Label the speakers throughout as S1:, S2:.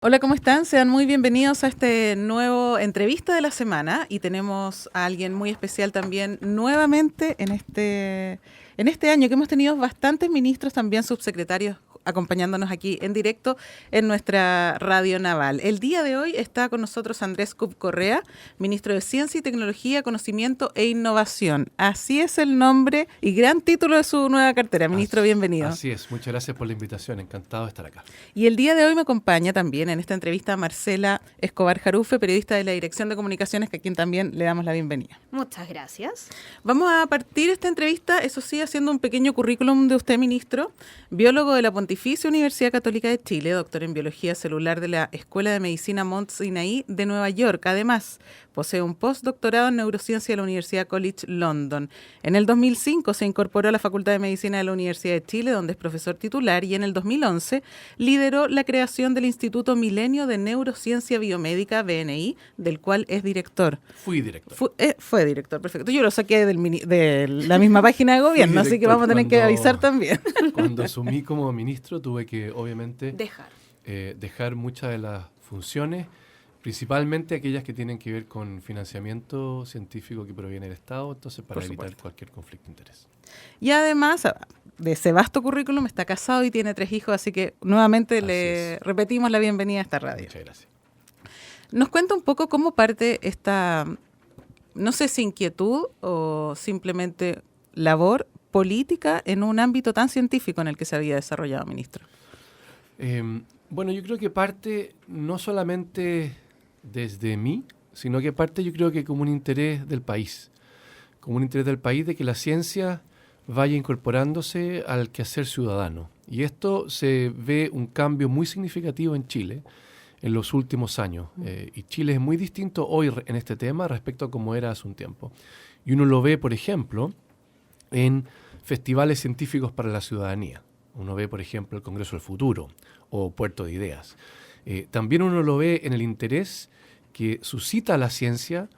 S1: Hola, ¿cómo están? Sean muy bienvenidos a este nuevo entrevista de la semana y tenemos a alguien muy especial también nuevamente en este año que hemos tenido bastantes ministros, también subsecretarios acompañándonos aquí en directo en nuestra radio naval. El día de hoy está con nosotros Andrés Cub Correa, ministro de Ciencia y Tecnología, Conocimiento e Innovación. Así es el nombre y gran título de su nueva cartera. Ministro, bienvenido.
S2: Así es, muchas gracias por la invitación, encantado de estar acá.
S1: Y el día de hoy me acompaña también en esta entrevista Marcela Escobar Jarufe, periodista de la Dirección de Comunicaciones, a quien también le damos la bienvenida.
S3: Muchas gracias.
S1: Vamos a partir esta entrevista, eso sí, haciendo un pequeño currículum de usted, ministro. Biólogo de la Pontificia Universidad Católica de Chile, doctor en Biología Celular de la Escuela de Medicina Mount Sinai de Nueva York. Además, posee un postdoctorado en Neurociencia de la Universidad College London. En el 2005 se incorporó a la Facultad de Medicina de la Universidad de Chile, donde es profesor titular, y en el 2011 lideró la creación del Instituto Milenio de Neurociencia Biomédica, BNI, del cual es director.
S2: Fui director.
S1: Fue director, perfecto. Yo lo saqué de la misma página de gobierno, así que vamos a tener que avisar también.
S2: Cuando asumí como ministro tuve que, obviamente, dejar muchas de las funciones, principalmente aquellas que tienen que ver con financiamiento científico que proviene del Estado, entonces para evitar cualquier conflicto de interés.
S1: Y además, de ese vasto currículum, está casado y tiene 3 hijos, así que nuevamente le repetimos la bienvenida a esta radio.
S2: Muchas gracias.
S1: Nos cuenta un poco cómo parte esta, no sé si inquietud o simplemente labor política en un ámbito tan científico en el que se había desarrollado, ministro.
S2: Bueno, yo creo que parte no solamente desde mí, sino que parte yo creo que como un interés del país. Como un interés del país de que la ciencia vaya incorporándose al quehacer ciudadano. Y esto se ve un cambio muy significativo en Chile en los últimos años. Y Chile es muy distinto hoy en este tema respecto a cómo era hace un tiempo. Y uno lo ve, por ejemplo, en festivales científicos para la ciudadanía. Uno ve, por ejemplo, el Congreso del Futuro o Puerto de Ideas. También uno lo ve en el interés que suscita la ciencia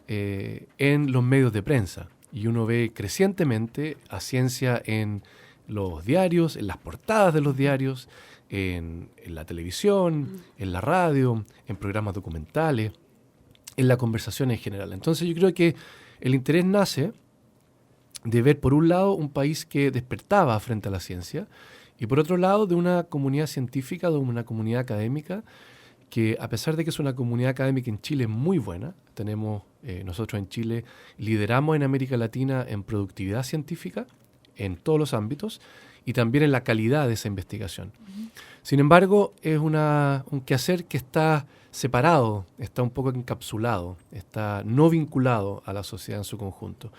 S2: en los medios de prensa. Y uno ve crecientemente a ciencia en los diarios, en las portadas de los diarios, en la televisión, en la radio, en programas documentales, en la conversación en general. Entonces yo creo que el interés nace de ver, por un lado, un país que despertaba frente a la ciencia y, por otro lado, de una comunidad científica, de una comunidad académica que, a pesar de que es una comunidad académica en Chile muy buena, tenemos, nosotros en Chile lideramos en América Latina en productividad científica, en todos los ámbitos, y también en la calidad de esa investigación. Sin embargo, es un quehacer que está separado, está un poco encapsulado, está no vinculado a la sociedad en su conjunto.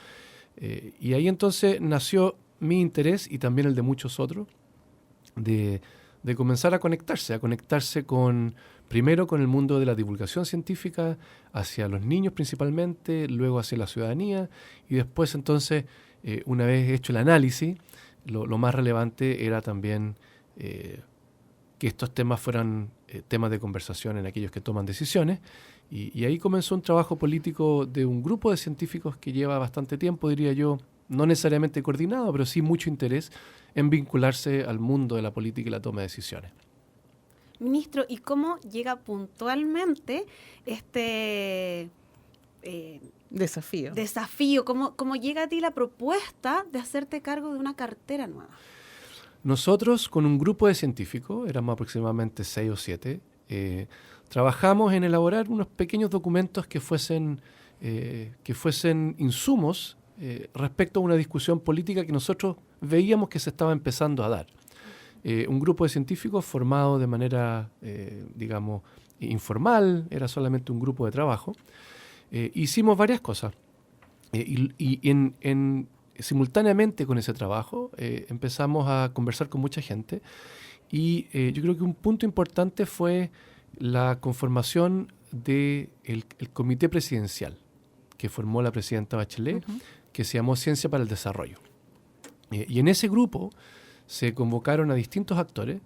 S2: Y ahí entonces nació mi interés y también el de muchos otros de comenzar a conectarse primero con el mundo de la divulgación científica, hacia los niños principalmente, luego hacia la ciudadanía y después entonces, una vez hecho el análisis, lo más relevante era también que estos temas fueran temas de conversación en aquellos que toman decisiones. Y ahí comenzó un trabajo político de un grupo de científicos que lleva bastante tiempo, diría yo, no necesariamente coordinado, pero sí mucho interés en vincularse al mundo de la política y la toma de decisiones.
S3: Ministro, ¿y cómo llega puntualmente este desafío? ¿Cómo llega a ti la propuesta de hacerte cargo de una cartera nueva?
S2: Nosotros, con un grupo de científicos, éramos aproximadamente 6 o 7, trabajamos en elaborar unos pequeños documentos que fuesen insumos respecto a una discusión política que nosotros veíamos que se estaba empezando a dar. Un grupo de científicos formado de manera, digamos, informal, era solamente un grupo de trabajo. Hicimos varias cosas simultáneamente con ese trabajo empezamos a conversar con mucha gente y yo creo que un punto importante fue la conformación del comité presidencial que formó la presidenta Bachelet, que se llamó Ciencia para el Desarrollo. Y en ese grupo se convocaron a distintos actores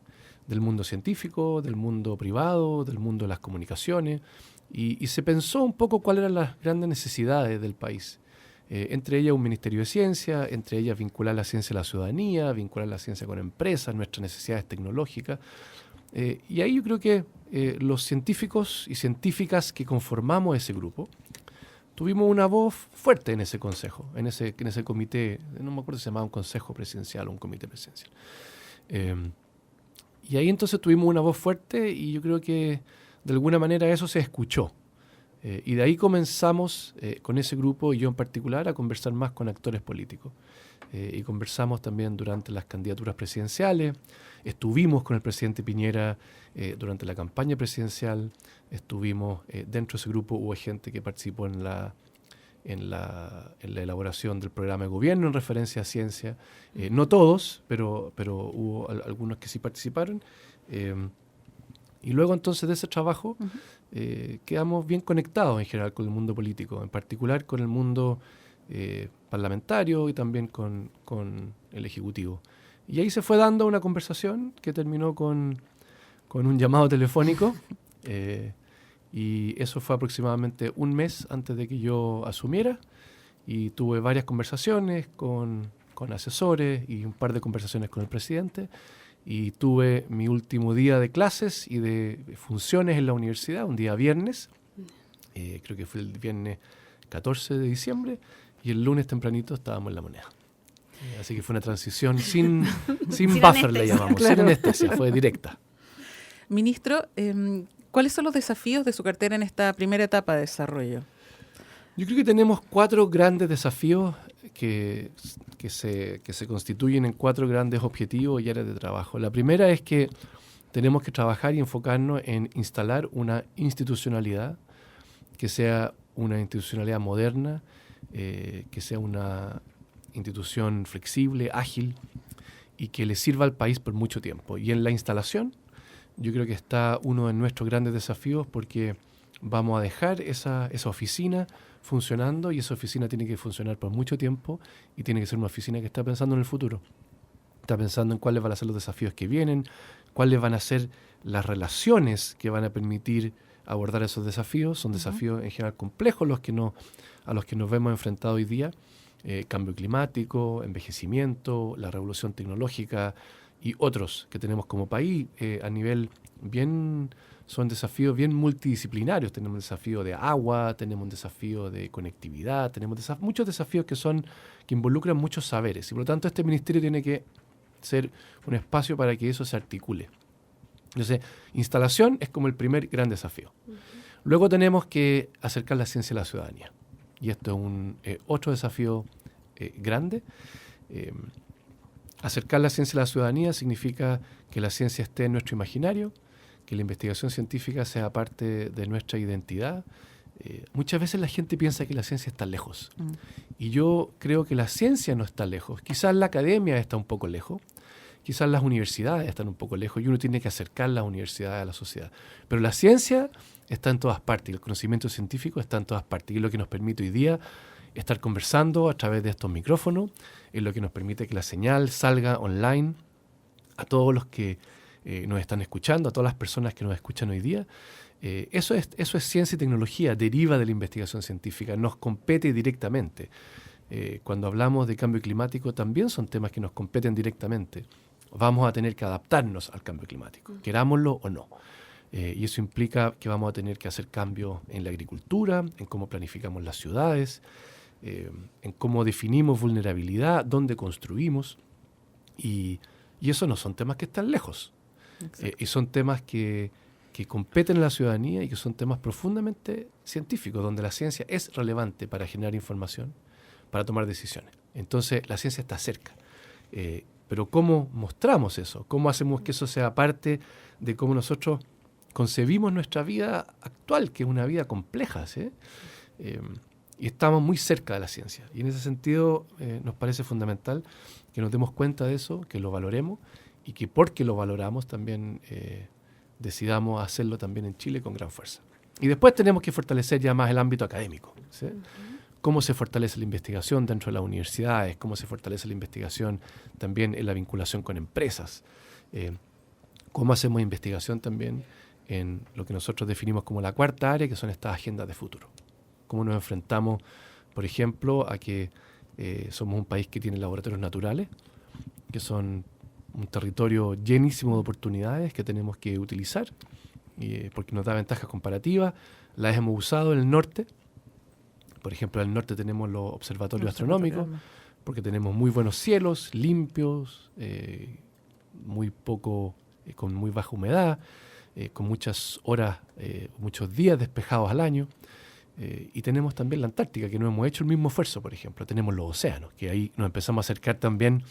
S2: del mundo científico, del mundo privado, del mundo de las comunicaciones, y se pensó un poco cuáles eran las grandes necesidades del país. Entre ellas un Ministerio de Ciencia, entre ellas vincular la ciencia a la ciudadanía, vincular la ciencia con empresas, nuestras necesidades tecnológicas. Y ahí yo creo que los científicos y científicas que conformamos ese grupo tuvimos una voz fuerte en ese consejo, en ese comité, no me acuerdo si se llamaba un consejo presidencial o un comité presidencial. Y ahí entonces tuvimos una voz fuerte y yo creo que de alguna manera eso se escuchó. Y de ahí comenzamos con ese grupo, y yo en particular, a conversar más con actores políticos. Y conversamos también durante las candidaturas presidenciales, estuvimos con el presidente Piñera durante la campaña presidencial, estuvimos dentro de ese grupo, hubo gente que participó en la elaboración del programa de gobierno en referencia a ciencia, no todos, pero hubo algunos que sí participaron. Y luego entonces de ese trabajo quedamos bien conectados en general con el mundo político, en particular con el mundo parlamentario y también con el Ejecutivo. Y ahí se fue dando una conversación que terminó con un llamado telefónico y eso fue aproximadamente un mes antes de que yo asumiera, y tuve varias conversaciones con asesores y un par de conversaciones con el presidente, y tuve mi último día de clases y de funciones en la universidad, un día viernes, creo que fue el viernes 14 de diciembre, y el lunes tempranito estábamos en La Moneda. Así que fue una transición sin buffer, le llamamos,
S1: claro.
S2: sin anestesia, fue directa.
S1: Ministro, ¿cuáles son los desafíos de su cartera en esta primera etapa de desarrollo?
S2: Yo creo que tenemos 4 grandes desafíos que se constituyen en 4 grandes objetivos y áreas de trabajo. La primera es que tenemos que trabajar y enfocarnos en instalar una institucionalidad que sea una institucionalidad moderna, que sea una institución flexible, ágil y que le sirva al país por mucho tiempo. Y en la instalación yo creo que está uno de nuestros grandes desafíos, porque vamos a dejar esa oficina funcionando, y esa oficina tiene que funcionar por mucho tiempo y tiene que ser una oficina que está pensando en el futuro. Está pensando en cuáles van a ser los desafíos que vienen, cuáles van a ser las relaciones que van a permitir abordar esos desafíos. Son desafíos en general complejos a los que nos vemos enfrentados hoy día. Cambio climático, envejecimiento, la revolución tecnológica y otros que tenemos como país a nivel son desafíos bien multidisciplinarios. Tenemos un desafío de agua, tenemos un desafío de conectividad, tenemos muchos desafíos que involucran muchos saberes, y por lo tanto este ministerio tiene que ser un espacio para que eso se articule. Entonces, instalación es como el primer gran desafío. Luego tenemos que acercar la ciencia a la ciudadanía, y esto es otro desafío grande. Acercar la ciencia a la ciudadanía significa que la ciencia esté en nuestro imaginario, que la investigación científica sea parte de nuestra identidad. Muchas veces la gente piensa que la ciencia está lejos, y yo creo que la ciencia no está lejos. Quizás la academia está un poco lejos, quizás las universidades están un poco lejos, y uno tiene que acercar las universidades a la sociedad. Pero la ciencia está en todas partes, y el conocimiento científico está en todas partes, y es lo que nos permite hoy día estar conversando a través de estos micrófonos, es lo que nos permite que la señal salga online a todos los que nos están escuchando, a todas las personas que nos escuchan hoy día. Eso es ciencia y tecnología, deriva de la investigación científica, nos compete directamente. Cuando hablamos de cambio climático, también son temas que nos competen directamente. Vamos a tener que adaptarnos al cambio climático, querámoslo o no. Y eso implica que vamos a tener que hacer cambios en la agricultura, en cómo planificamos las ciudades, en cómo definimos vulnerabilidad, dónde construimos. Y eso no son temas que están lejos. Y son temas que competen a la ciudadanía, y que son temas profundamente científicos, donde la ciencia es relevante para generar información, para tomar decisiones. Entonces, la ciencia está cerca. Pero ¿cómo mostramos eso? ¿Cómo hacemos que eso sea parte de cómo nosotros concebimos nuestra vida actual, que es una vida compleja, ¿sí? Y estamos muy cerca de la ciencia. Y en ese sentido nos parece fundamental que nos demos cuenta de eso, que lo valoremos, y que porque lo valoramos también decidamos hacerlo también en Chile con gran fuerza. Y después tenemos que fortalecer ya más el ámbito académico, ¿sí? Cómo se fortalece la investigación dentro de las universidades, cómo se fortalece la investigación también en la vinculación con empresas, cómo hacemos investigación también en lo que nosotros definimos como la cuarta área, que son estas agendas de futuro. Cómo nos enfrentamos, por ejemplo, a que somos un país que tiene laboratorios naturales, que son un territorio llenísimo de oportunidades que tenemos que utilizar, porque nos da ventajas comparativas. Las hemos usado en el norte. Por ejemplo, en el norte tenemos los observatorios astronómicos, porque tenemos muy buenos cielos, limpios, con muy baja humedad, con muchas horas, muchos días despejados al año. Y tenemos también la Antártica, que no hemos hecho el mismo esfuerzo, por ejemplo. Tenemos los océanos, que ahí nos empezamos a acercar también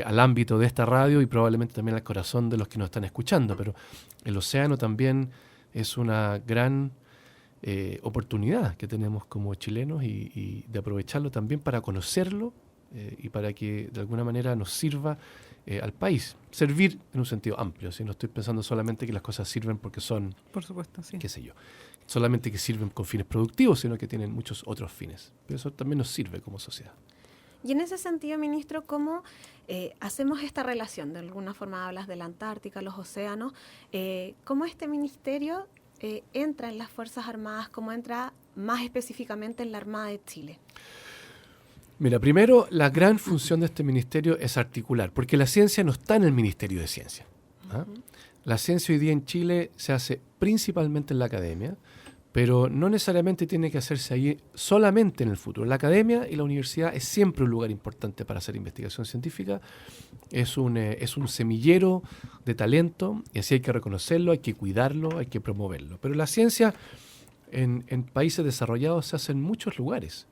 S2: al ámbito de esta radio y probablemente también al corazón de los que nos están escuchando. Pero el océano también es una gran oportunidad que tenemos como chilenos y de aprovecharlo también para conocerlo y para que de alguna manera nos sirva al país. Servir en un sentido amplio, ¿sí? No estoy pensando solamente que las cosas sirven porque son,
S1: por supuesto, sí,
S2: qué sé yo, solamente que sirven con fines productivos, sino que tienen muchos otros fines. Pero eso también nos sirve como sociedad.
S3: Y en ese sentido, ministro, ¿cómo hacemos esta relación? De alguna forma hablas de la Antártica, los océanos. ¿Cómo este ministerio entra en las Fuerzas Armadas? ¿Cómo entra más específicamente en la Armada de Chile?
S2: Mira, primero, la gran función de este ministerio es articular, porque la ciencia no está en el Ministerio de Ciencia. ¿Ah? La ciencia hoy día en Chile se hace principalmente en la academia, pero no necesariamente tiene que hacerse ahí solamente en el futuro. La academia y la universidad es siempre un lugar importante para hacer investigación científica. Es un semillero de talento y así hay que reconocerlo, hay que cuidarlo, hay que promoverlo. Pero la ciencia en países desarrollados se hace en muchos lugares.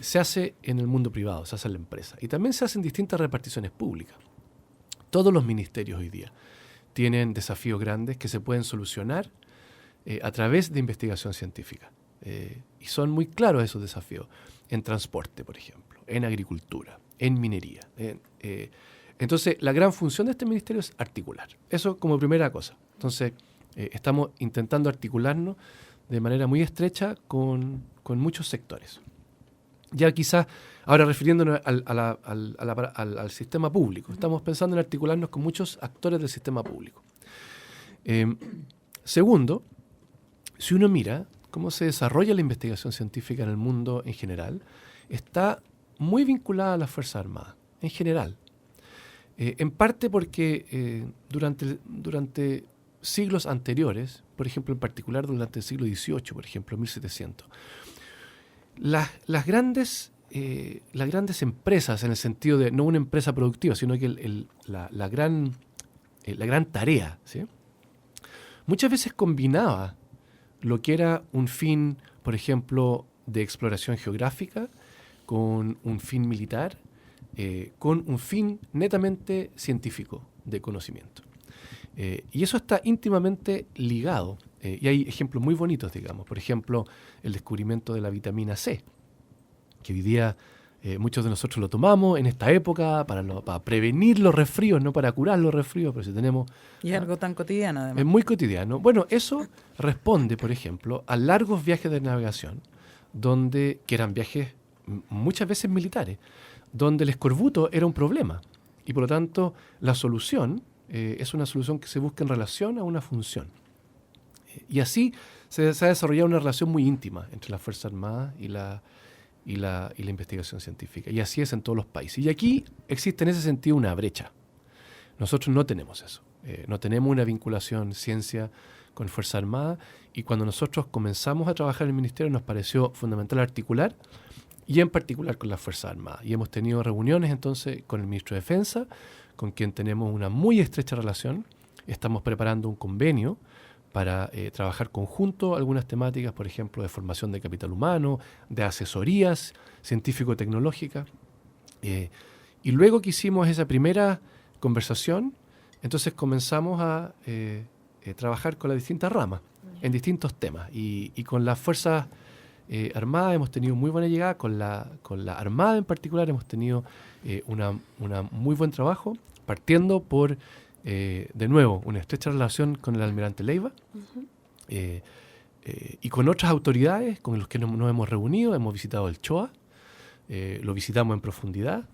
S2: Se hace en el mundo privado, se hace en la empresa y también se hace en distintas reparticiones públicas. Todos los ministerios hoy día tienen desafíos grandes que se pueden solucionar a través de investigación científica. Y son muy claros esos desafíos en transporte, por ejemplo, en agricultura, en minería. Entonces, la gran función de este ministerio es articular. Eso como primera cosa. Entonces, estamos intentando articularnos de manera muy estrecha con muchos sectores. Ya quizás, ahora refiriéndonos al sistema público, estamos pensando en articularnos con muchos actores del sistema público. Segundo, si uno mira cómo se desarrolla la investigación científica en el mundo en general, está muy vinculada a las Fuerzas Armadas, en general. En parte porque durante siglos anteriores, por ejemplo, en particular durante el siglo XVIII, por ejemplo, 1700, las grandes empresas, en el sentido de no una empresa productiva, sino que la gran tarea, ¿sí? Muchas veces combinaba lo que era un fin, por ejemplo, de exploración geográfica, con un fin militar, con un fin netamente científico de conocimiento. Y eso está íntimamente ligado. Y hay ejemplos muy bonitos, digamos. Por ejemplo, el descubrimiento de la vitamina C, que hoy día muchos de nosotros lo tomamos en esta época para prevenir los resfríos, no para curar los resfríos, pero si tenemos...
S1: Y es algo tan cotidiano, además.
S2: Es muy cotidiano. Bueno, eso responde, por ejemplo, a largos viajes de navegación, que eran viajes muchas veces militares, donde el escorbuto era un problema. Y por lo tanto, la solución es una solución que se busca en relación a una función. Y así se ha desarrollado una relación muy íntima entre las Fuerzas Armadas y la investigación científica. Y así es en todos los países. Y aquí existe en ese sentido una brecha. Nosotros no tenemos eso. No tenemos una vinculación ciencia con Fuerzas Armadas. Y cuando nosotros comenzamos a trabajar en el Ministerio nos pareció fundamental articular y en particular con las Fuerzas Armadas. Y hemos tenido reuniones entonces con el Ministro de Defensa, con quien tenemos una muy estrecha relación. Estamos preparando un convenio para trabajar conjunto algunas temáticas, por ejemplo, de formación de capital humano, de asesorías científico-tecnológicas. Y luego que hicimos esa primera conversación, entonces comenzamos a trabajar con las distintas ramas, en distintos temas. Y con las Fuerzas Armadas hemos tenido muy buena llegada, con la Armada en particular hemos tenido una muy buen trabajo, partiendo por... de nuevo, una estrecha relación con el almirante Leiva y con otras autoridades con los que nos hemos reunido. Hemos visitado el CHOA, lo visitamos en profundidad,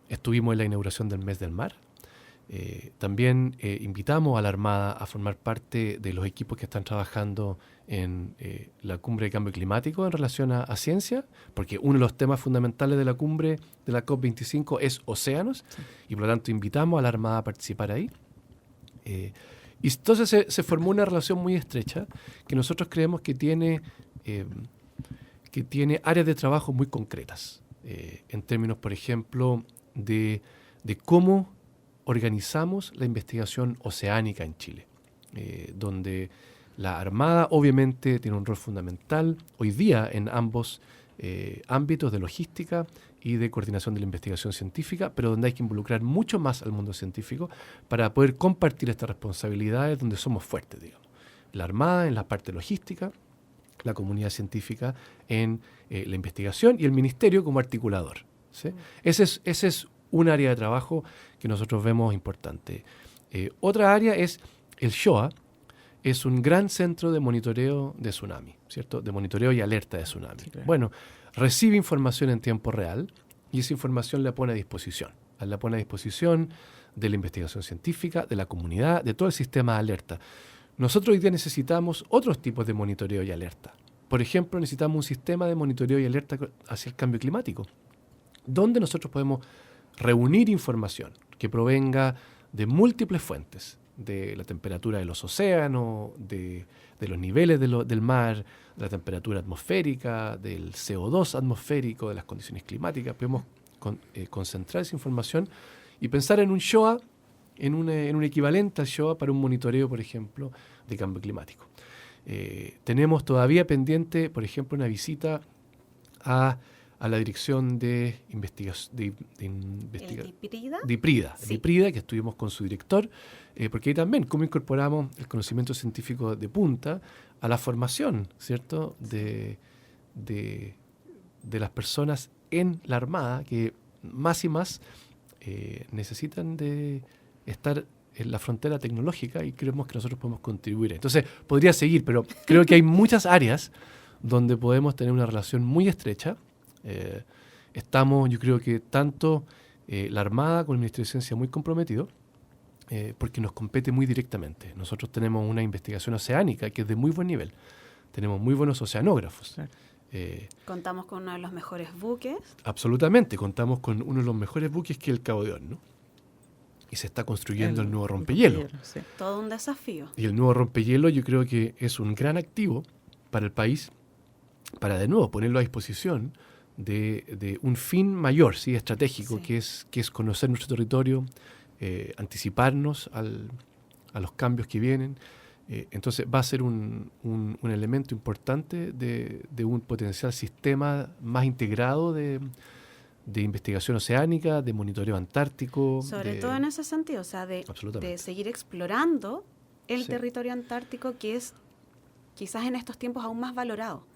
S2: estuvimos en la inauguración del Mes del Mar También invitamos a la Armada a formar parte de los equipos que están trabajando en la cumbre de cambio climático en relación a ciencia, porque uno de los temas fundamentales de la cumbre de la COP25 es océanos, y por lo tanto invitamos a la Armada a participar ahí. Y entonces se formó una relación muy estrecha que nosotros creemos que tiene áreas de trabajo muy concretas, en términos, por ejemplo, de cómo organizamos la investigación oceánica en Chile, donde la Armada obviamente tiene un rol fundamental hoy día en ambos ámbitos de logística y de coordinación de la investigación científica, pero donde hay que involucrar mucho más al mundo científico para poder compartir estas responsabilidades donde somos fuertes, digamos. La Armada en la parte logística, la comunidad científica en la investigación y el Ministerio como articulador, ¿sí? Ese es un área de trabajo que nosotros vemos importante. Otra área es el SHOA, es un gran centro de monitoreo de tsunami, ¿cierto? De monitoreo y alerta de tsunami. Sí, claro. Bueno, recibe información en tiempo real y esa información la pone a disposición. La pone a disposición de la investigación científica, de la comunidad, de todo el sistema de alerta. Nosotros hoy día necesitamos otros tipos de monitoreo y alerta. Por ejemplo, necesitamos un sistema de monitoreo y alerta hacia el cambio climático, donde nosotros podemos reunir información que provenga de múltiples fuentes, de la temperatura de los océanos, de los niveles del mar, de la temperatura atmosférica, del CO2 atmosférico, de las condiciones climáticas. Podemos concentrar esa información y pensar en un SHOA, en un equivalente al SHOA para un monitoreo, por ejemplo, de cambio climático. Tenemos todavía pendiente, por ejemplo, una visita a la Dirección de Investigación de IPRIDA, sí. DIPRIDA, que estuvimos con su director, porque ahí también cómo incorporamos el conocimiento científico de punta a la formación, ¿cierto?, de las personas en la Armada, que más y más necesitan de estar en la frontera tecnológica, y creemos que nosotros podemos contribuir. Entonces, podría seguir, pero creo que hay muchas áreas donde podemos tener una relación muy estrecha. Estamos, yo creo que tanto la Armada como el Ministerio de Ciencia muy comprometidos, porque nos compete muy directamente. Nosotros tenemos una investigación oceánica que es de muy buen nivel. Tenemos muy buenos oceanógrafos. Claro.
S3: Contamos con uno de los mejores buques.
S2: Absolutamente, contamos con uno de los mejores buques, que es el Cabo de Horno, ¿no? Y se está construyendo el nuevo rompehielo.
S3: Sí. Todo un desafío.
S2: Y el nuevo rompehielo yo creo que es un gran activo para el país, para de nuevo ponerlo a disposición de un fin mayor, ¿sí?, estratégico, sí, que es conocer nuestro territorio, anticiparnos a los cambios que vienen. Entonces va a ser un elemento importante de un potencial sistema más integrado de investigación oceánica, de monitoreo antártico.
S3: Sobre todo en ese sentido, o sea, de seguir explorando el territorio antártico, que es quizás en estos tiempos aún más valorado.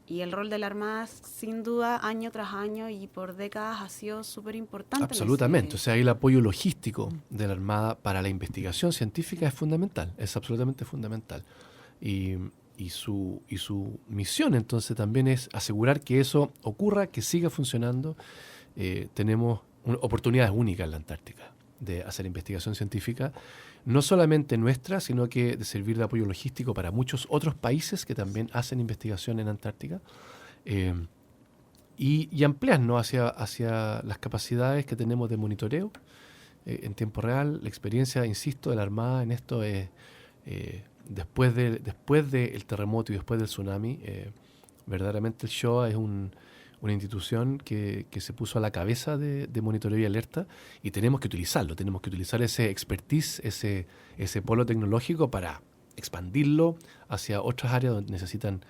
S3: Y el rol de la Armada, sin duda, año tras año y por décadas ha sido súper importante.
S2: Absolutamente. O sea, el apoyo logístico de la Armada para la investigación científica es fundamental, es absolutamente fundamental. Y su misión, entonces, también es asegurar que eso ocurra, que siga funcionando. Tenemos oportunidades únicas en la Antártica de hacer investigación científica, no solamente nuestra, sino que de servir de apoyo logístico para muchos otros países que también hacen investigación en Antártica, y ampliarnos hacia las capacidades que tenemos de monitoreo en tiempo real. La experiencia, insisto, de la Armada en esto es, después del terremoto y después del tsunami, verdaderamente el SHOA es una institución que se puso a la cabeza de monitoreo y alerta, y tenemos que utilizarlo, tenemos que utilizar ese expertise, ese polo tecnológico para expandirlo hacia otras áreas donde necesitan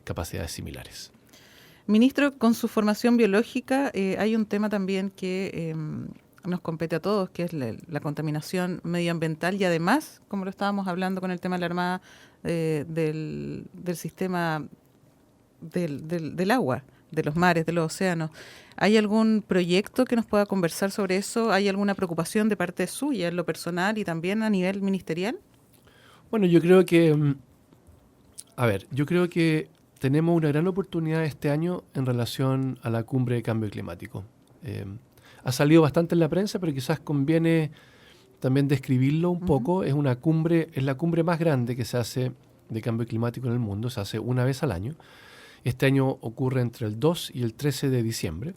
S2: capacidades similares.
S1: Ministro, con su formación biológica hay un tema también que nos compete a todos, que es la contaminación medioambiental, y además, como lo estábamos hablando con el tema de la Armada, del sistema del agua, de los mares, de los océanos. ¿Hay algún proyecto que nos pueda conversar sobre eso? ¿Hay alguna preocupación de parte suya en lo personal y también a nivel ministerial?
S2: Bueno, yo creo que tenemos una gran oportunidad este año en relación a la cumbre de cambio climático. Ha salido bastante en la prensa, pero quizás conviene también describirlo un poco, es la cumbre más grande que se hace de cambio climático en el mundo, se hace una vez al año. Este año ocurre entre el 2 y el 13 de diciembre.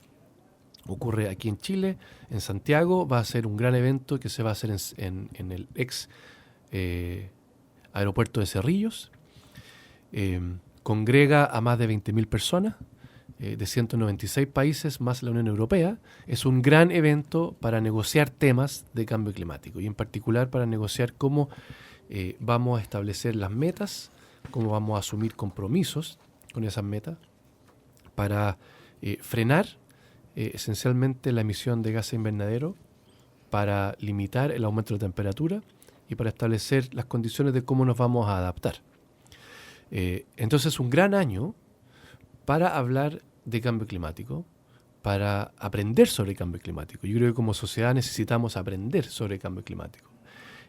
S2: Ocurre aquí en Chile, en Santiago. Va a ser un gran evento que se va a hacer en el ex aeropuerto de Cerrillos. Congrega a más de 20.000 personas de 196 países más la Unión Europea. Es un gran evento para negociar temas de cambio climático y en particular para negociar cómo vamos a establecer las metas, cómo vamos a asumir compromisos con esas metas para frenar esencialmente la emisión de gases invernadero, para limitar el aumento de la temperatura y para establecer las condiciones de cómo nos vamos a adaptar. Entonces es un gran año para hablar de cambio climático, para aprender sobre cambio climático. Yo creo que como sociedad necesitamos aprender sobre cambio climático.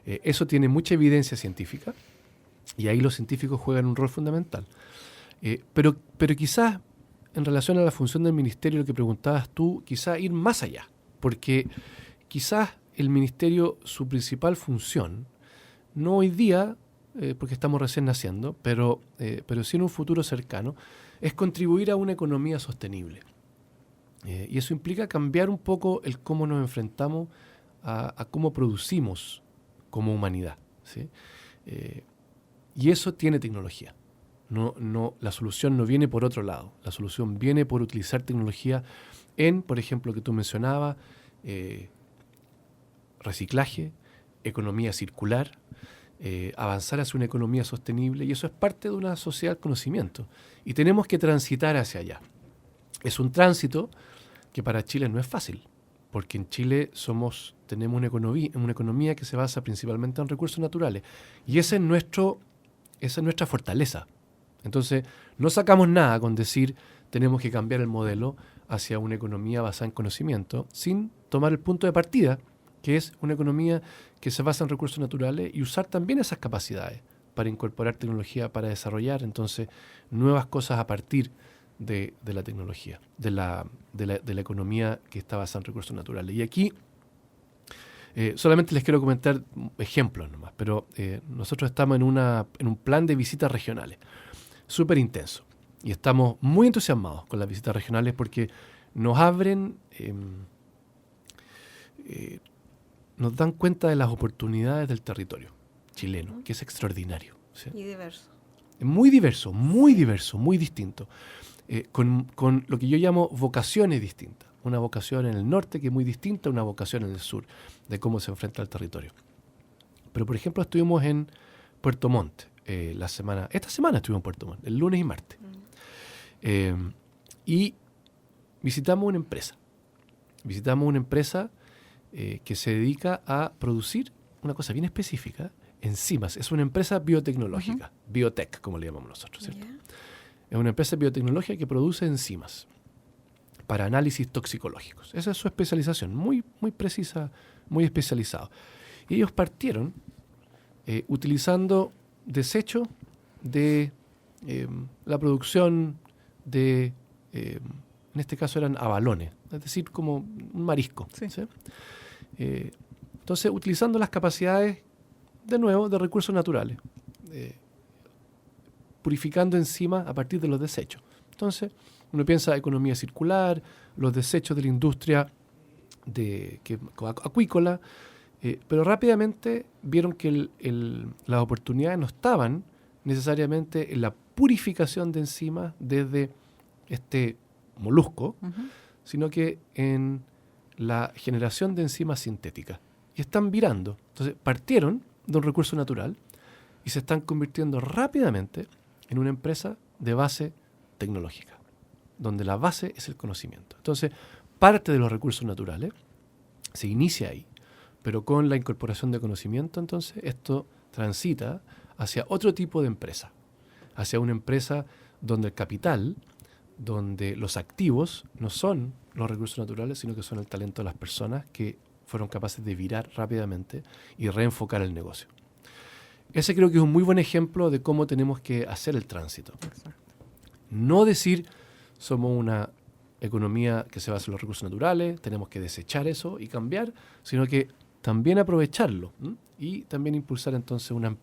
S2: Eso tiene mucha evidencia científica y ahí los científicos juegan un rol fundamental. Pero quizás en relación a la función del ministerio, lo que preguntabas tú, quizás ir más allá, porque quizás el ministerio, su principal función, no hoy día, porque estamos recién naciendo, pero sí en un futuro cercano, es contribuir a una economía sostenible. Y eso implica cambiar un poco el cómo nos enfrentamos a cómo producimos como humanidad, ¿sí? Y eso tiene tecnología. La solución no viene por otro lado. La solución viene por utilizar tecnología en, por ejemplo, lo que tú mencionabas, reciclaje, economía circular, avanzar hacia una economía sostenible, y eso es parte de una sociedad del conocimiento. Y tenemos que transitar hacia allá. Es un tránsito que para Chile no es fácil, porque en Chile tenemos una economía que se basa principalmente en recursos naturales, y esa es nuestra fortaleza. Entonces, no sacamos nada con decir tenemos que cambiar el modelo hacia una economía basada en conocimiento sin tomar el punto de partida, que es una economía que se basa en recursos naturales y usar también esas capacidades para incorporar tecnología, para desarrollar entonces nuevas cosas a partir de la tecnología, de la economía que está basada en recursos naturales. Y aquí solamente les quiero comentar ejemplos nomás, pero nosotros estamos en un plan de visitas regionales súper intenso y estamos muy entusiasmados con las visitas regionales porque nos abren, nos dan cuenta de las oportunidades del territorio chileno, que es extraordinario, ¿sí?
S3: Y diverso.
S2: Muy diverso, muy distinto. Con lo que yo llamo vocaciones distintas. Una vocación en el norte que es muy distinta a una vocación en el sur, de cómo se enfrenta al territorio. Pero, por ejemplo, estuvimos en Puerto Montt esta semana estuvimos en Puerto Montt, el lunes y martes. Y visitamos una empresa. Que se dedica a producir una cosa bien específica, enzimas. Es una empresa biotecnológica, biotech, como le llamamos nosotros, ¿cierto? Yeah. Es una empresa biotecnológica que produce enzimas para análisis toxicológicos. Esa es su especialización, muy precisa, muy especializado. Y ellos partieron utilizando desechos de la producción de, en este caso eran abalones, es decir, como un marisco. Sí. ¿Sí? Entonces, utilizando las capacidades, de nuevo, de recursos naturales, purificando enzimas a partir de los desechos. Entonces, uno piensa economía circular, los desechos de la industria acuícola, pero rápidamente vieron que las oportunidades no estaban necesariamente en la purificación de enzimas desde este molusco, sino que en la generación de enzimas sintéticas. Y están virando. Entonces, partieron de un recurso natural y se están convirtiendo rápidamente en una empresa de base tecnológica, donde la base es el conocimiento. Entonces, parte de los recursos naturales se inicia ahí, pero con la incorporación de conocimiento, entonces, esto transita hacia otro tipo de empresa, hacia una empresa donde el capital, donde los activos no son los recursos naturales, sino que son el talento de las personas que fueron capaces de virar rápidamente y reenfocar el negocio. Ese creo que es un muy buen ejemplo de cómo tenemos que hacer el tránsito. Exacto. No decir somos una economía que se basa en los recursos naturales, tenemos que desechar eso y cambiar, sino que también aprovecharlo, ¿m? Y también impulsar entonces un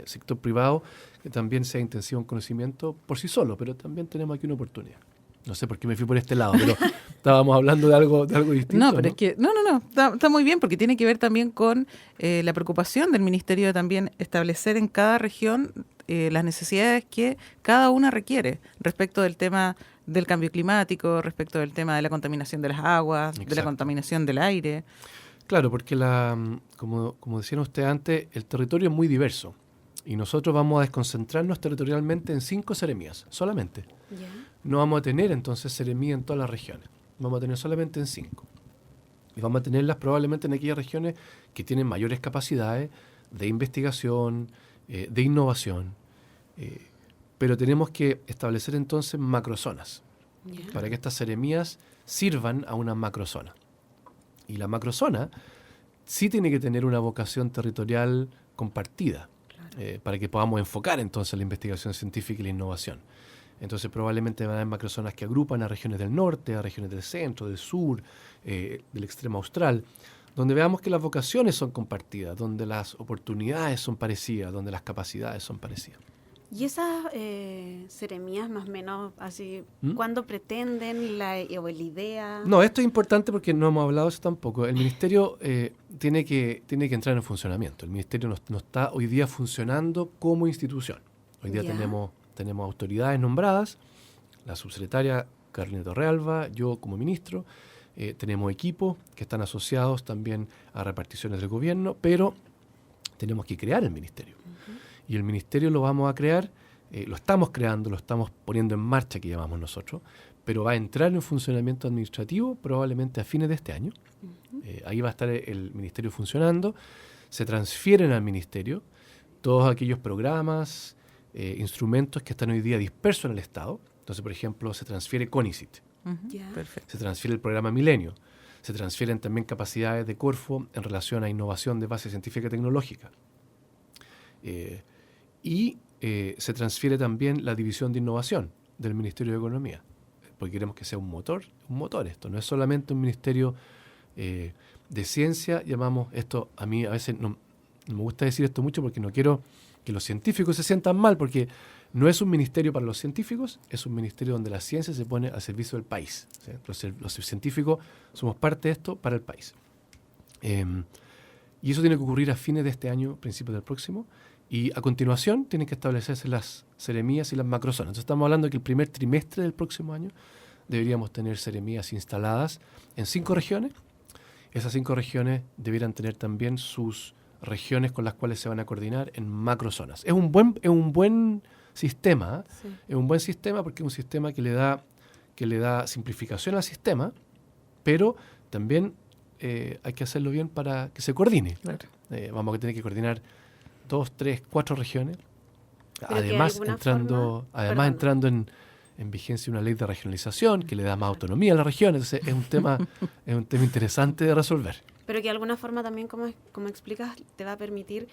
S2: sector privado que también sea intensivo en conocimiento por sí solo, pero también tenemos aquí una oportunidad. No sé por qué me fui por este lado, pero estábamos hablando de algo distinto.
S1: No, pero es que, no, está muy bien porque tiene que ver también con la preocupación del Ministerio de también establecer en cada región las necesidades que cada una requiere respecto del tema del cambio climático, respecto del tema de la contaminación de las aguas,
S2: Exacto.
S1: de la contaminación del aire.
S2: Claro, porque como decían ustedes antes, el territorio es muy diverso y nosotros vamos a desconcentrarnos territorialmente en 5 seremías, solamente.
S3: Ya.
S2: No vamos a tener entonces seremía en todas las regiones, vamos a tener solamente en 5. Y vamos a tenerlas probablemente en aquellas regiones que tienen mayores capacidades de investigación, de innovación, pero tenemos que establecer entonces macrozonas
S3: Ya.
S2: para que estas seremías sirvan a una macrozona. Y la macrozona sí tiene que tener una vocación territorial compartida,
S3: Claro.
S2: para que podamos enfocar entonces la investigación científica y la innovación. Entonces probablemente van a haber macrozonas que agrupan a regiones del norte, a regiones del centro, del sur, del extremo austral, donde veamos que las vocaciones son compartidas, donde las oportunidades son parecidas, donde las capacidades son parecidas.
S4: ¿Y esas seremías más o menos así,
S2: ¿Mm?
S4: cuándo pretenden o la idea?
S2: No, esto es importante porque no hemos hablado de eso tampoco. El ministerio tiene que entrar en funcionamiento. El ministerio no está hoy día funcionando como institución. Hoy día
S4: Ya.
S2: tenemos autoridades nombradas, la subsecretaria Carolina Torrealba, yo como ministro, tenemos equipos que están asociados también a reparticiones del gobierno, pero tenemos que crear el ministerio. Y el ministerio lo vamos a crear, lo estamos creando, lo estamos poniendo en marcha, que llamamos nosotros, pero va a entrar en funcionamiento administrativo probablemente a fines de este año. Ahí va a estar el ministerio funcionando, se transfieren al ministerio todos aquellos programas, instrumentos que están hoy día dispersos en el Estado. Entonces, por ejemplo, se transfiere CONICIT,
S1: Ujú,
S4: Ya.
S1: perfecto.
S2: se transfiere el programa Milenio, se transfieren también capacidades de Corfo en relación a innovación de base científica y tecnológica. Y se transfiere también la división de innovación del Ministerio de Economía, porque queremos que sea un motor esto. No es solamente un ministerio de ciencia, llamamos esto, a mí a veces no me gusta decir esto mucho porque no quiero que los científicos se sientan mal, porque no es un ministerio para los científicos, es un ministerio donde la ciencia se pone al servicio del país. ¿Sí? Los científicos somos parte de esto para el país. Y eso tiene que ocurrir a fines de este año, principios del próximo. Y a continuación tienen que establecerse las seremías y las macrozonas. Entonces estamos hablando de que el primer trimestre del próximo año deberíamos tener seremías instaladas en 5 regiones. Esas 5 regiones debieran tener también sus regiones con las cuales se van a coordinar en macrozonas. Es un buen sistema, ¿eh?
S4: Sí.
S2: Es un buen sistema porque es un sistema que le da simplificación al sistema, pero también hay que hacerlo bien para que se coordine.
S1: Claro.
S2: Vamos a tener que coordinar 2, 3, 4 regiones.
S4: Pero que de
S2: Además,
S4: alguna
S2: entrando
S4: Perdón.
S2: en vigencia una ley de regionalización que le da más autonomía a la región. Entonces, es un tema interesante de resolver.
S4: Pero que de alguna forma también, como explicas, te va a permitir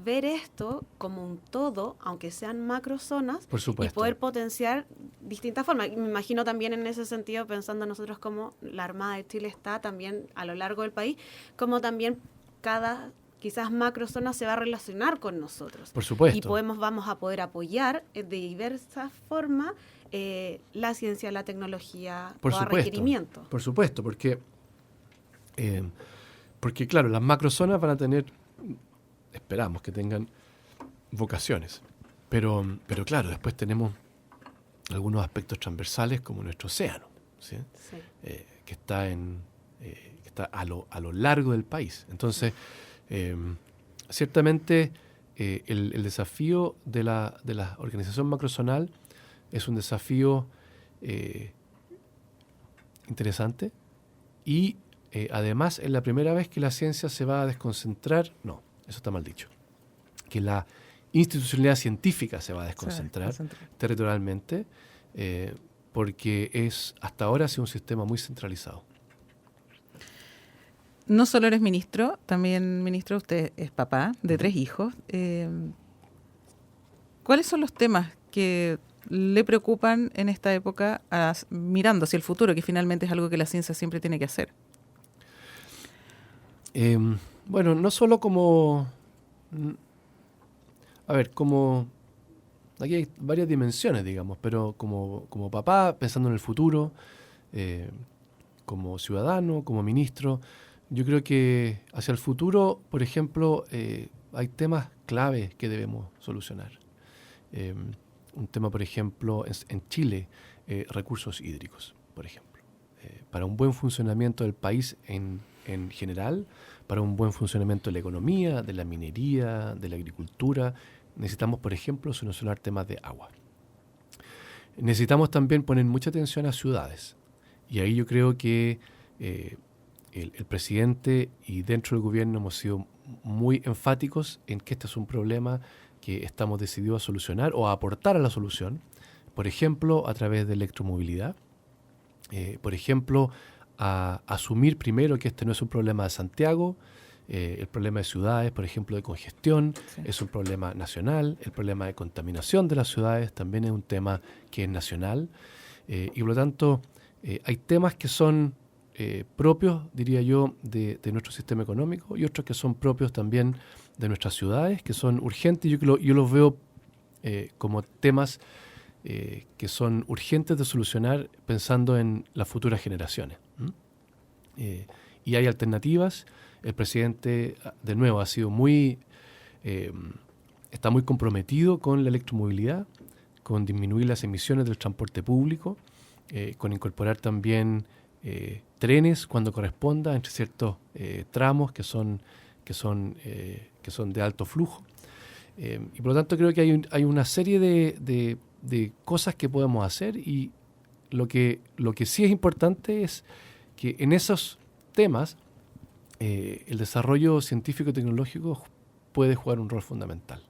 S4: ver esto como un todo, aunque sean macrozonas,
S2: Por
S4: y
S2: supuesto.
S4: poder potenciar distintas formas. Y me imagino también en ese sentido, pensando nosotros como la Armada de Chile está también a lo largo del país, como también cada quizás macrozona se va a relacionar con nosotros.
S2: Por supuesto.
S4: Y vamos a poder apoyar de diversas formas la ciencia, la tecnología,
S2: Por
S4: o a
S2: supuesto.
S4: requerimiento.
S2: Por supuesto, porque claro, las macrozonas van a tener, esperamos que tengan vocaciones, pero claro, después tenemos algunos aspectos transversales como nuestro océano, ¿sí?
S4: Sí.
S2: Que está a lo largo del país. Entonces, ciertamente el desafío de la organización macrozonal es un desafío interesante y además es la primera vez que la ciencia se va a desconcentrar, no, eso está mal dicho, que la institucionalidad científica se va a desconcentrar territorialmente, porque hasta ahora ha sido un sistema muy centralizado.
S1: No solo eres ministro, también, ministro, usted es papá de 3 hijos. ¿Cuáles son los temas que le preocupan en esta época, mirando hacia el futuro, que finalmente es algo que la ciencia siempre tiene que hacer?
S2: Bueno, no solo como... A ver, como... Aquí hay varias dimensiones, digamos, pero como papá, pensando en el futuro, como ciudadano, como ministro, yo creo que hacia el futuro, por ejemplo, hay temas claves que debemos solucionar. Un tema, por ejemplo, en Chile, recursos hídricos, por ejemplo. Para un buen funcionamiento del país en general, para un buen funcionamiento de la economía, de la minería, de la agricultura, necesitamos, por ejemplo, solucionar temas de agua. Necesitamos también poner mucha atención a ciudades. Y ahí yo creo que el presidente y dentro del gobierno hemos sido muy enfáticos en que este es un problema que estamos decididos a solucionar o a aportar a la solución. Por ejemplo, a través de electromovilidad. Por ejemplo, a asumir primero que este no es un problema de Santiago. El problema de ciudades, por ejemplo, de congestión, sí, es un problema nacional. El problema de contaminación de las ciudades también es un tema que es nacional. Y por lo tanto, hay temas que son propios, diría yo, de nuestro sistema económico y otros que son propios también de nuestras ciudades, que son urgentes. Yo los veo como temas que son urgentes de solucionar pensando en las futuras generaciones. Y hay alternativas. El presidente, de nuevo, ha sido está muy comprometido con la electromovilidad, con disminuir las emisiones del transporte público, con incorporar también trenes cuando corresponda entre ciertos tramos que son de alto flujo. Y por lo tanto creo que hay una serie de cosas que podemos hacer, y lo que sí es importante es que en esos temas el desarrollo científico y tecnológico puede jugar un rol fundamental.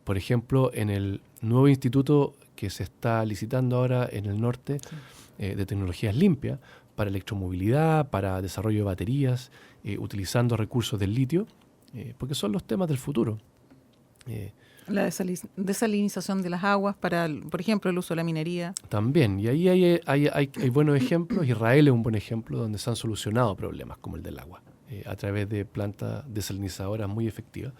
S2: Por ejemplo, en el nuevo instituto que se está licitando ahora en el norte, de tecnologías limpias, para electromovilidad, para desarrollo de baterías, utilizando recursos del litio, porque son los temas del futuro.
S1: La desalinización de las aguas para, por ejemplo, el uso de la minería.
S2: También, y ahí hay buenos ejemplos. Israel es un buen ejemplo donde se han solucionado problemas como el del agua, a través de plantas desalinizadoras muy efectivas.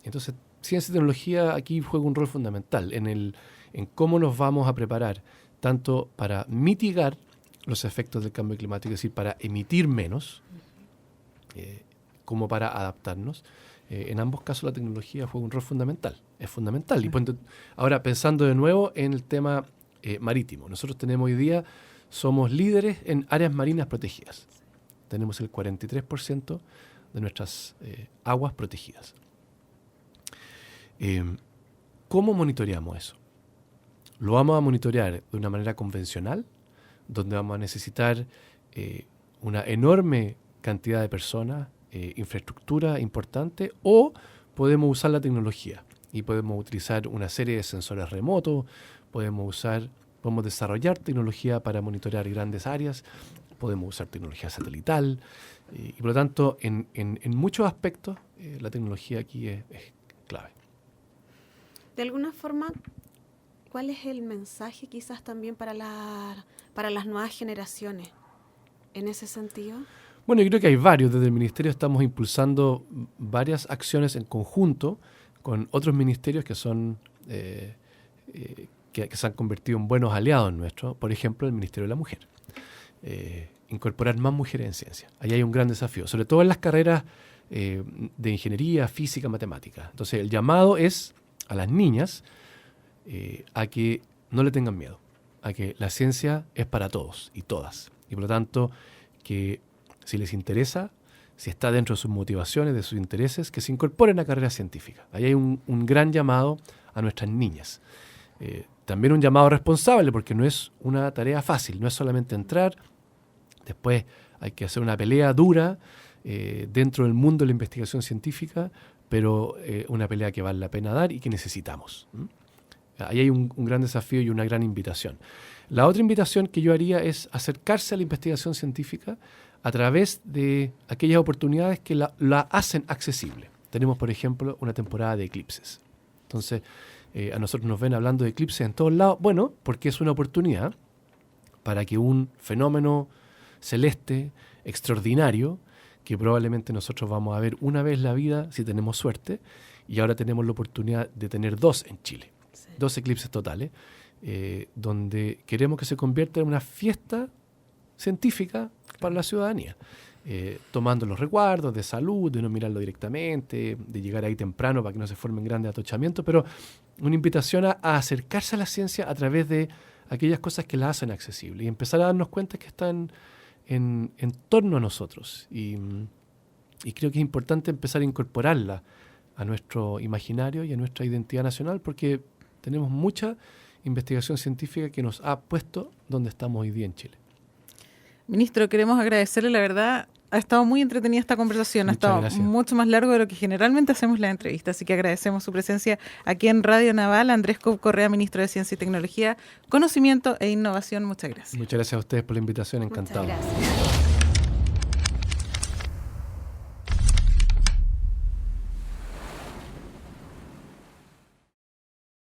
S2: Entonces, ciencia y tecnología aquí juega un rol fundamental en cómo nos vamos a preparar, tanto para mitigar los efectos del cambio climático, es decir, para emitir menos, como para adaptarnos. En ambos casos la tecnología juega un rol fundamental, es fundamental. Y ahora, pensando de nuevo en el tema marítimo, nosotros tenemos hoy día, somos líderes en áreas marinas protegidas. Tenemos el 43% de nuestras aguas protegidas. ¿Cómo monitoreamos eso? Lo vamos a monitorear de una manera convencional, donde vamos a necesitar una enorme cantidad de personas, infraestructura importante, o podemos usar la tecnología y podemos utilizar una serie de sensores remotos, podemos desarrollar tecnología para monitorear grandes áreas, podemos usar tecnología satelital, y por lo tanto en muchos aspectos la tecnología aquí es clave.
S3: De alguna forma, ¿cuál es el mensaje quizás también para las nuevas generaciones en ese sentido?
S2: Bueno, yo creo que hay varios. Desde el Ministerio estamos impulsando varias acciones en conjunto con otros ministerios que son que se han convertido en buenos aliados nuestros. Por ejemplo, el Ministerio de la Mujer. Incorporar más mujeres en ciencia. Ahí hay un gran desafío, sobre todo en las carreras de ingeniería, física, matemática. Entonces, el llamado es a las niñas a que no le tengan miedo, a que la ciencia es para todos y todas. Y por lo tanto, que si les interesa, si está dentro de sus motivaciones, de sus intereses, que se incorporen a carreras científicas. Ahí hay un gran llamado a nuestras niñas. También un llamado responsable, porque no es una tarea fácil, no es solamente entrar, después hay que hacer una pelea dura dentro del mundo de la investigación científica, pero una pelea que vale la pena dar y que necesitamos. Ahí hay un gran desafío y una gran invitación. La otra invitación que yo haría es acercarse a la investigación científica a través de aquellas oportunidades que la hacen accesible. Tenemos, por ejemplo, una temporada de eclipses. Entonces, a nosotros nos ven hablando de eclipses en todos lados. Bueno, porque es una oportunidad para que un fenómeno celeste extraordinario, que probablemente nosotros vamos a ver una vez la vida si tenemos suerte, y ahora tenemos la oportunidad de tener 2 en Chile, 2 eclipses totales, donde queremos que se convierta en una fiesta científica para la ciudadanía, tomando los resguardos de salud, de no mirarlo directamente, de llegar ahí temprano para que no se formen grandes atochamientos, pero una invitación a acercarse a la ciencia a través de aquellas cosas que la hacen accesible y empezar a darnos cuenta que están en torno a nosotros. Y creo que es importante empezar a incorporarla a nuestro imaginario y a nuestra identidad nacional, porque tenemos mucha investigación científica que nos ha puesto donde estamos hoy día en Chile.
S1: Ministro, queremos agradecerle, la verdad, ha estado muy entretenida esta conversación,
S2: Muchas
S1: ha estado
S2: gracias.
S1: mucho más largo de lo que generalmente hacemos la entrevista, así que agradecemos su presencia aquí en Radio Naval. Andrés Cobb Correa, ministro de Ciencia y Tecnología, Conocimiento e Innovación, muchas gracias.
S2: Muchas gracias a ustedes por la invitación, encantado.
S3: Muchas gracias.